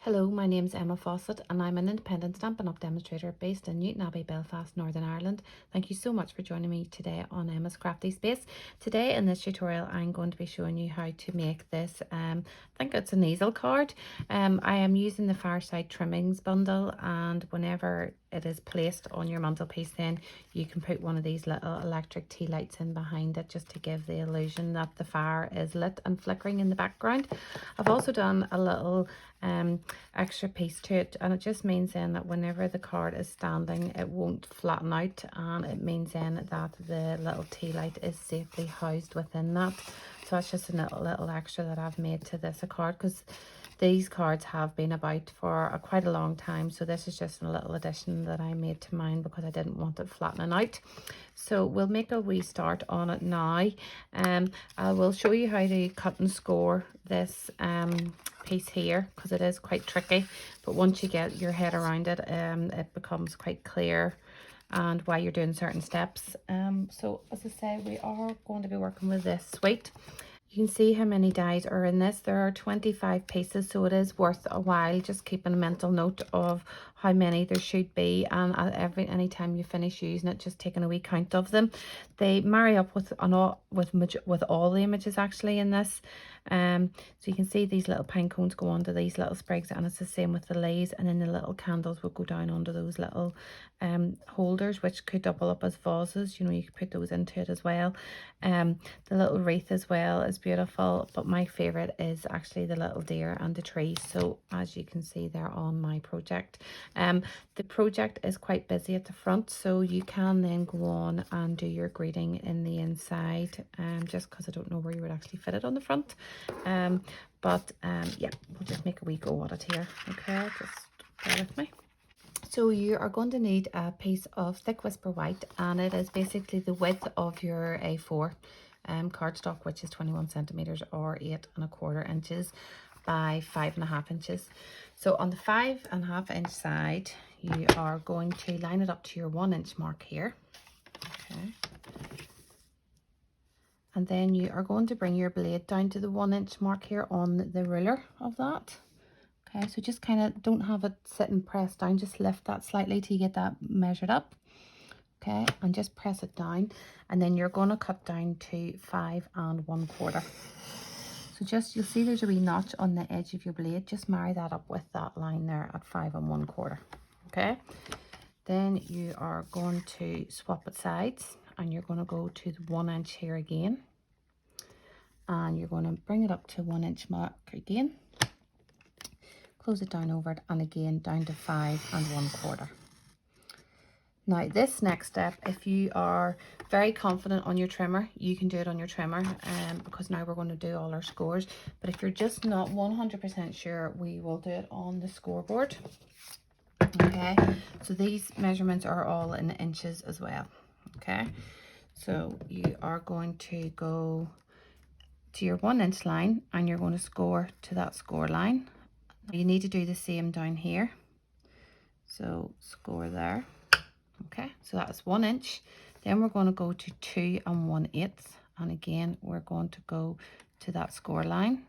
Hello, my name's Emma Fawcett and I'm an independent Stampin' Up demonstrator based in Newton Abbey, Belfast, Northern Ireland. Thank you so much for joining me today on Emma's Crafty Space. Today in this tutorial I'm going to be showing you how to make this, I think it's an easel card. I am using the Fireside Trimmings Bundle, and whenever it is placed on your mantelpiece, then you can put one of these little electric tea lights in behind it just to give the illusion that the fire is lit and flickering in the background. I've also done a little extra piece to it, and it just means then that whenever the card is standing it won't flatten out, and it means then that the little tea light is safely housed within that. So that's just a little extra that I've made to this card, because these cards have been about for quite a long time, so this is just a little addition that I made to mine because I didn't want it flattening out. So we'll make a wee start on it now. I will show you how to cut and score this piece here, because it is quite tricky, but once you get your head around it, it becomes quite clear and why you're doing certain steps. So as I say, we are going to be working with this suite. You can see how many dies are in this. There are 25 pieces, so it is worth a while just keeping a mental note of how many there should be, and any time you finish using it, just taking a wee count of them. They marry up with all the images actually in this. So you can see these little pine cones go onto these little sprigs, and it's the same with the leaves, and then the little candles will go down onto those little holders, which could double up as vases. You know, you could put those into it as well. The little wreath as well is beautiful, but my favorite is actually the little deer and the trees. So as you can see, they're on my project. The project is quite busy at the front, so you can then go on and do your greeting in the inside, just because I don't know where you would actually fit it on the front. Yeah, we'll just make a wee go at it here. Okay, just bear with me. So you are going to need a piece of thick Whisper White, and it is basically the width of your A4 cardstock, which is 21 centimeters or 8¼ inches by 5½ inches. So on the 5½ inch side, you are going to line it up to your 1 inch mark here. Okay. And then you are going to bring your blade down to the 1 inch mark here on the ruler of that. Okay, so just kind of don't have it sitting pressed down, just lift that slightly till you get that measured up. Okay, and just press it down, and then you're going to cut down to 5 1/4. So just, you'll see there's a wee notch on the edge of your blade, just marry that up with that line there at 5 1/4. Okay, then you are going to swap it sides, and you're going to go to the 1 inch here again, and you're going to bring it up to 1 inch mark again, close it down over it, and again down to 5 1/4. Now this next step, if you are very confident on your trimmer, you can do it on your trimmer, because now we're going to do all our scores. But if you're just not 100% sure, we will do it on the scoreboard. Okay, so these measurements are all in inches as well. Okay, so you are going to go to your 1 inch line, and you're going to score to that score line. You need to do the same down here, so score there. Okay, so that's 1 inch. Then we're going to go to 2 1/8, and again we're going to go to that score line.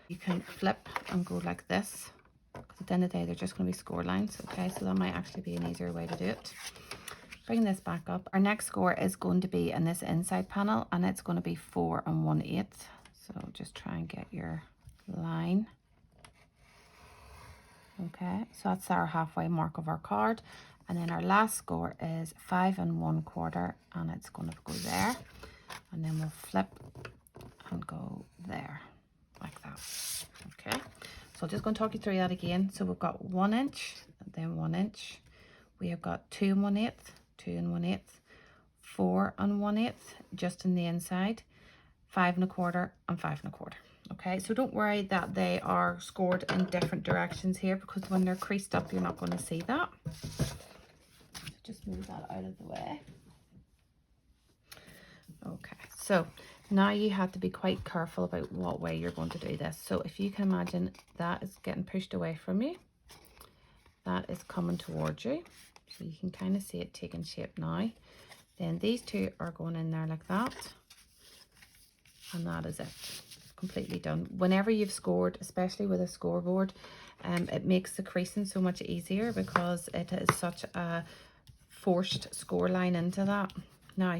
You can flip and go like this, because at the end of the day they're just going to be score lines. Okay, so that might actually be an easier way to do it. Bring this back up. Our next score is going to be in this inside panel, and it's going to be 4 1/8. So just try and get your line. Okay, so that's our halfway mark of our card. And then our last score is 5 1/4, and it's going to go there. And then we'll flip and go there, like that. Okay, so I'm just going to talk you through that again. So we've got 1 inch, and then 1 inch. We have got 2 1/8, 2 1/8, 4 1/8, just in the inside, 5 1/4, and 5 1/4. Okay, so don't worry that they are scored in different directions here, because when they're creased up, you're not going to see that. So just move that out of the way. Okay, so now you have to be quite careful about what way you're going to do this. So if you can imagine, that is getting pushed away from you, that is coming towards you, so you can kind of see it taking shape now. Then these two are going in there like that, and that is it. completely done. Whenever you've scored, especially with a scoreboard, it makes the creasing so much easier because it is such a forced score line into that. Now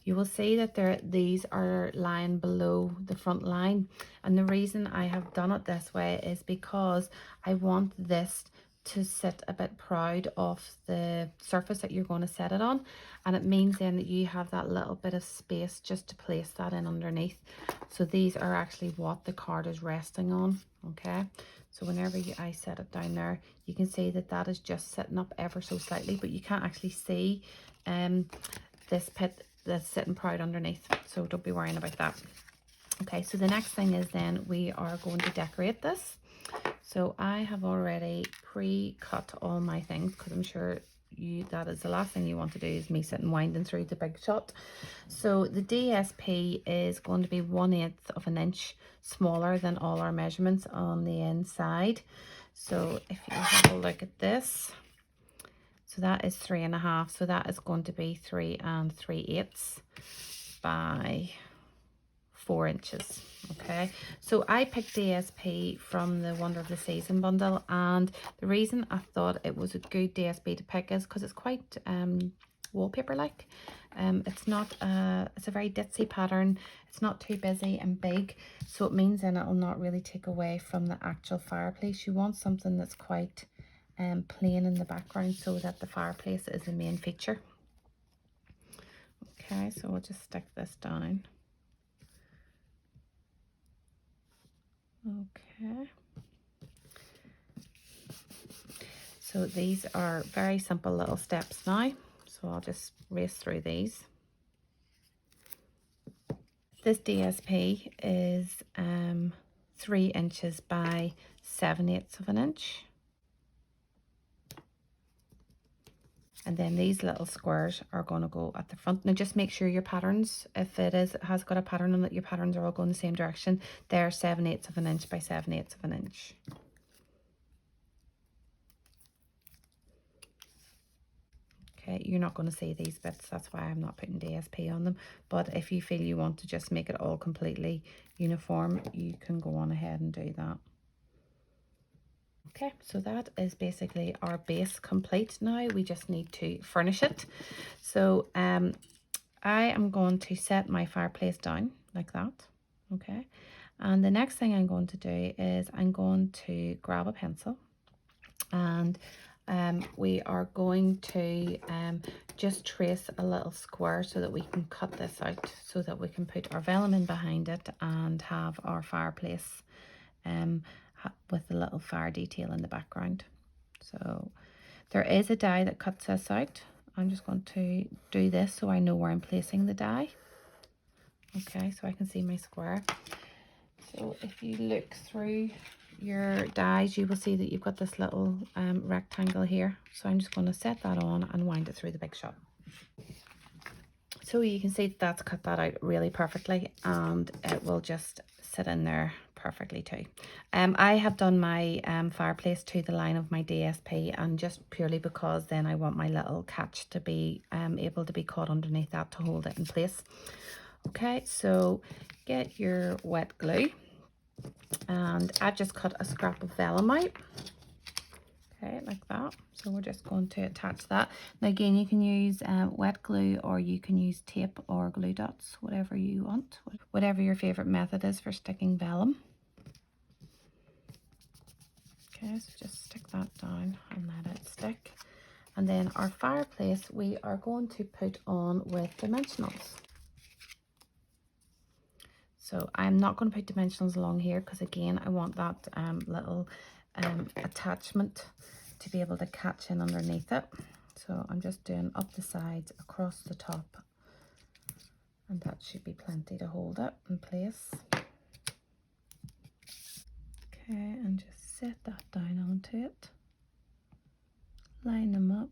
you will see that these are lying below the front line, and the reason I have done it this way is because I want this to sit a bit proud of the surface that you're going to set it on, and it means then that you have that little bit of space just to place that in underneath. So these are actually what the card is resting on. Okay, so whenever I set it down there, you can see that that is just sitting up ever so slightly, but you can't actually see this pit that's sitting proud underneath, so don't be worrying about that. Okay, so the next thing is then we are going to decorate this. So I have already pre-cut all my things because I'm sure that is the last thing you want to do is me sitting winding through the big shot. So the DSP is going to be 1/8 of an inch smaller than all our measurements on the inside. So if you have a look at this, so that is 3.5, so that is going to be 3 3/8 by 4 inches. Okay, so I picked DSP from the Wonder of the Season bundle, and the reason I thought it was a good DSP to pick is because it's quite wallpaper like. It's a very ditzy pattern. It's not too busy and big, so it means then it will not really take away from the actual fireplace. You want something that's quite plain in the background so that the fireplace is the main feature. Okay, so we'll just stick this down. Okay, so these are very simple little steps now, so I'll just race through these. This DSP is 3 inches by 7/8 of an inch. And then these little squares are going to go at the front. Now just make sure your patterns, if it has got a pattern on it, your patterns are all going the same direction. They're 7/8 of an inch by 7/8 of an inch. Okay, you're not going to see these bits, that's why I'm not putting DSP on them. But if you feel you want to just make it all completely uniform, you can go on ahead and do that. Okay, so that is basically our base complete. Now we just need to furnish it. So I am going to set my fireplace down like that. Okay, and the next thing I'm going to do is I'm going to grab a pencil, and we are going to just trace a little square so that we can cut this out, so that we can put our vellum in behind it and have our fireplace with a little fire detail in the background. So there is a die that cuts this out. I'm just going to do this so I know where I'm placing the die. Okay, so I can see my square. So if you look through your dies, you will see that you've got this little rectangle here. So I'm just going to set that on and wind it through the big shot. So you can see that's cut that out really perfectly, and it will just sit in there perfectly too. I have done my fireplace to the line of my DSP, and just purely because then I want my little catch to be able to be caught underneath that to hold it in place. Okay, so get your wet glue, and I've just cut a scrap of vellum out. Okay, like that. So we're just going to attach that. Now again, you can use wet glue, or you can use tape or glue dots, whatever you want, whatever your favorite method is for sticking vellum. Okay, so just stick that down and let it stick. And then our fireplace we are going to put on with dimensionals. So I'm not going to put dimensionals along here because again I want that little attachment to be able to catch in underneath it. So I'm just doing up the sides, across the top, and that should be plenty to hold it in place. Okay, and just set that down onto it, line them up,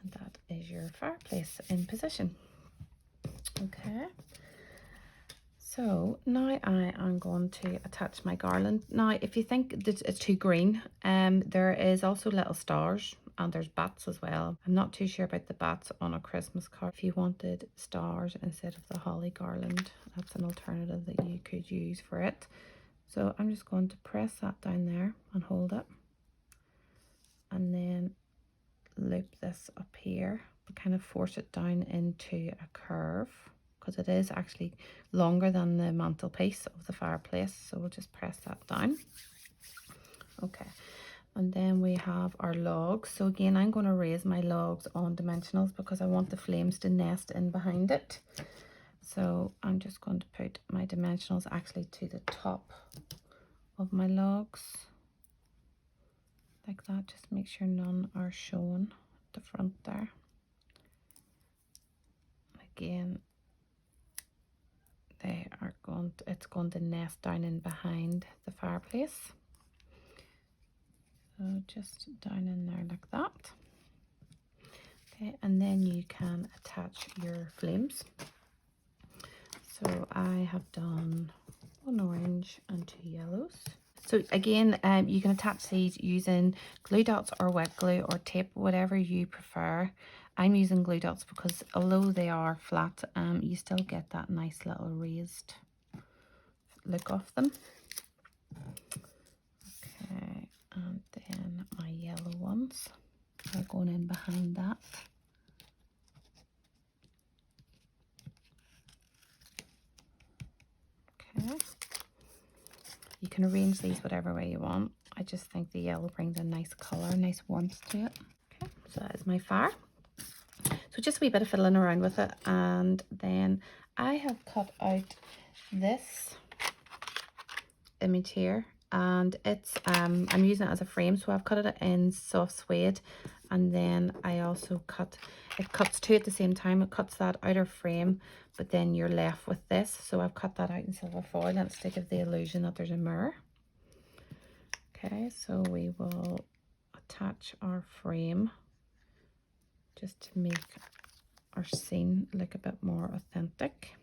and that is your fireplace in position. Okay, so now I am going to attach my garland. Now if you think that it's too green, there is also little stars, and there's bats as well. I'm not too sure about the bats on a Christmas card. If you wanted stars instead of the holly garland, that's an alternative that you could use for it. So I'm just going to press that down there and hold it, and then loop this up here, but kind of force it down into a curve, because it is actually longer than the mantelpiece of the fireplace. So we'll just press that down. Okay, and then we have our logs. So again, I'm going to raise my logs on dimensionals because I want the flames to nest in behind it. So I'm just going to put my dimensionals actually to the top of my logs, like that. Just make sure none are showing at the front there. Again, it's going to nest down in behind the fireplace. So just down in there like that. Okay, and then you can attach your flames. So I have done one orange and 2 yellows. So again, you can attach these using glue dots or wet glue or tape, whatever you prefer. I'm using glue dots because although they are flat, you still get that nice little raised look of them. Okay, and then my yellow ones are going in behind that. Okay, you can arrange these whatever way you want. I just think the yellow brings a nice colour, nice warmth to it. Okay, so that is my fire. So just a wee bit of fiddling around with it, and then I have cut out this image here, and it's I'm using it as a frame, so I've cut it in soft suede, and then I also it cuts two at the same time. It cuts that outer frame, but then you're left with this. So I've cut that out in silver foil, and it's to give the illusion that there's a mirror. Okay, so we will attach our frame just to make our scene look a bit more authentic.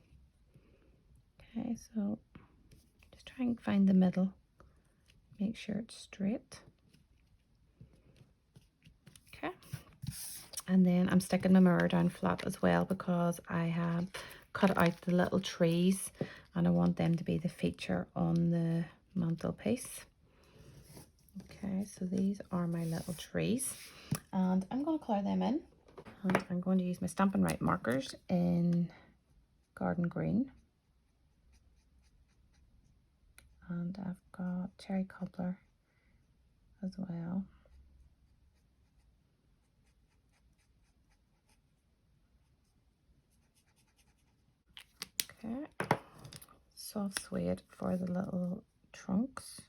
Okay, so just try and find the middle, make sure it's straight. Okay, and then I'm sticking the mirror down flat as well because I have cut out the little trees and I want them to be the feature on the mantelpiece. Okay, so these are my little trees, and I'm going to colour them in. And I'm going to use my Stampin' Up markers in Garden Green. And I've got Cherry Cobbler as well. Okay, soft suede for the little trunks.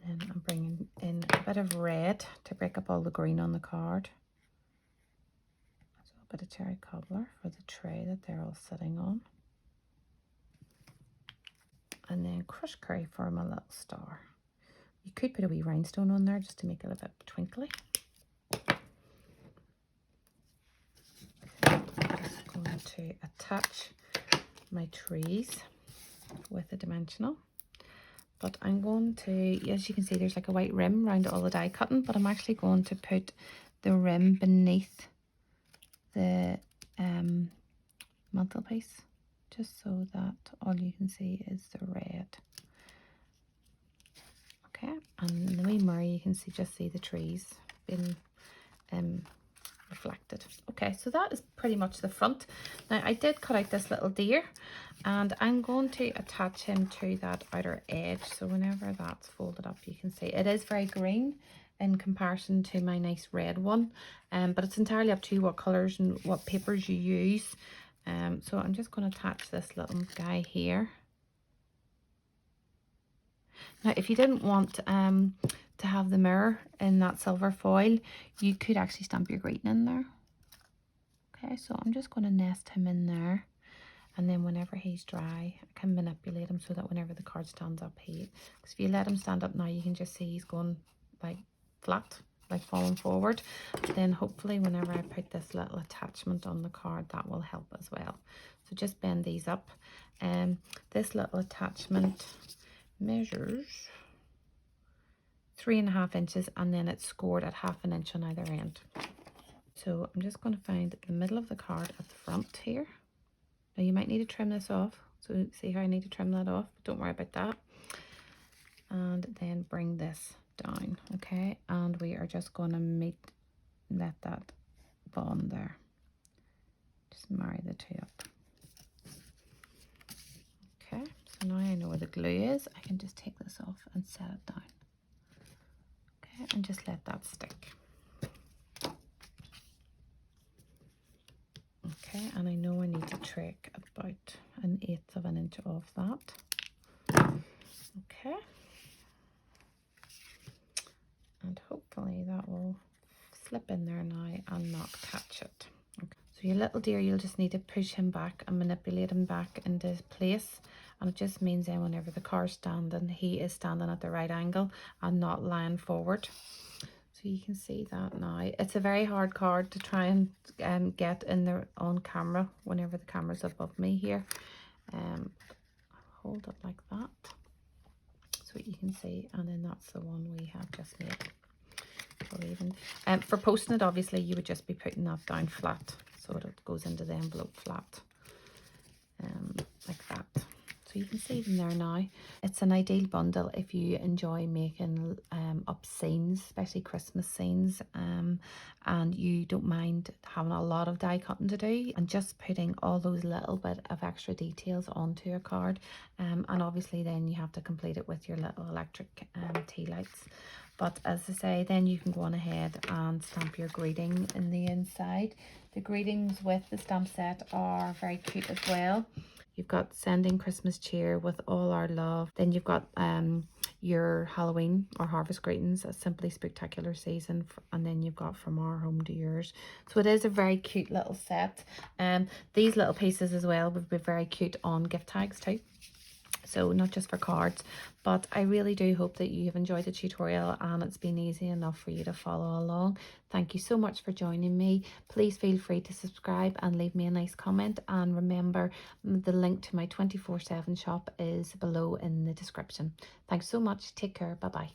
And I'm bringing in a bit of red to break up all the green on the card. So a bit of Cherry Cobbler for the tray that they're all sitting on. And then crushed curry for my little star. You could put a wee rhinestone on there just to make it a bit twinkly. I'm just going to attach my trees with a dimensional. But I'm going to, as you can see, there's like a white rim around all the die cutting, but I'm actually going to put the rim beneath the mantelpiece, just so that all you can see is the red. Okay, and in the wee mirror you can just see the trees being reflected. Okay, so that is pretty much the front. Now I did cut out this little deer, and I'm going to attach him to that outer edge. So whenever that's folded up, you can see it is very green in comparison to my nice red one, but it's entirely up to you what colors and what papers you use. So I'm just going to attach this little guy here. Now if you didn't want to have the mirror in that silver foil, you could actually stamp your greeting in there. Okay, so I'm just going to nest him in there, and then whenever he's dry I can manipulate him so that whenever the card stands up, because if you let him stand up now, you can just see he's going like flat, like falling forward. Then hopefully whenever I put this little attachment on the card, that will help as well. So just bend these up, and this little attachment measures 3.5 inches, and then it's scored at 1/2 inch on either end. So I'm just going to find the middle of the card at the front here. Now you might need to trim this off. So see how I need to trim that off? Don't worry about that. And then bring this down, okay? And we are just going to let that bond there. Just marry the two up. Okay, so now I know where the glue is. I can just take this off and set it down. Okay, and just let that stick. Okay, and I know I need to take about 1/8 of an inch off that. Okay. And hopefully that will slip in there now and not catch it. Okay. So your little dear, you'll just need to push him back and manipulate him back into place. And it just means then whenever the car's standing, he is standing at the right angle and not lying forward. So you can see that now. It's a very hard card to try and get in there on camera whenever the camera's above me here. Hold it like that. So you can see, and then that's the one we have just made. For posting it, obviously you would just be putting that down flat so it goes into the envelope flat, like that. So you can see them there now. It's an ideal bundle if you enjoy making up scenes, especially Christmas scenes, and you don't mind having a lot of die cutting to do and just putting all those little bit of extra details onto your card. And obviously then you have to complete it with your little electric tea lights. But as I say, then you can go on ahead and stamp your greeting in the inside. The greetings with the stamp set are very cute as well. You've got sending Christmas cheer with all our love. Then you've got your Halloween or harvest greetings, a simply spectacular season. And then you've got from our home to yours. So it is a very cute little set. These little pieces as well would be very cute on gift tags too. So not just for cards, but I really do hope that you have enjoyed the tutorial and it's been easy enough for you to follow along. Thank you so much for joining me. Please feel free to subscribe and leave me a nice comment. And remember, the link to my 24/7 shop is below in the description. Thanks so much. Take care. Bye-bye.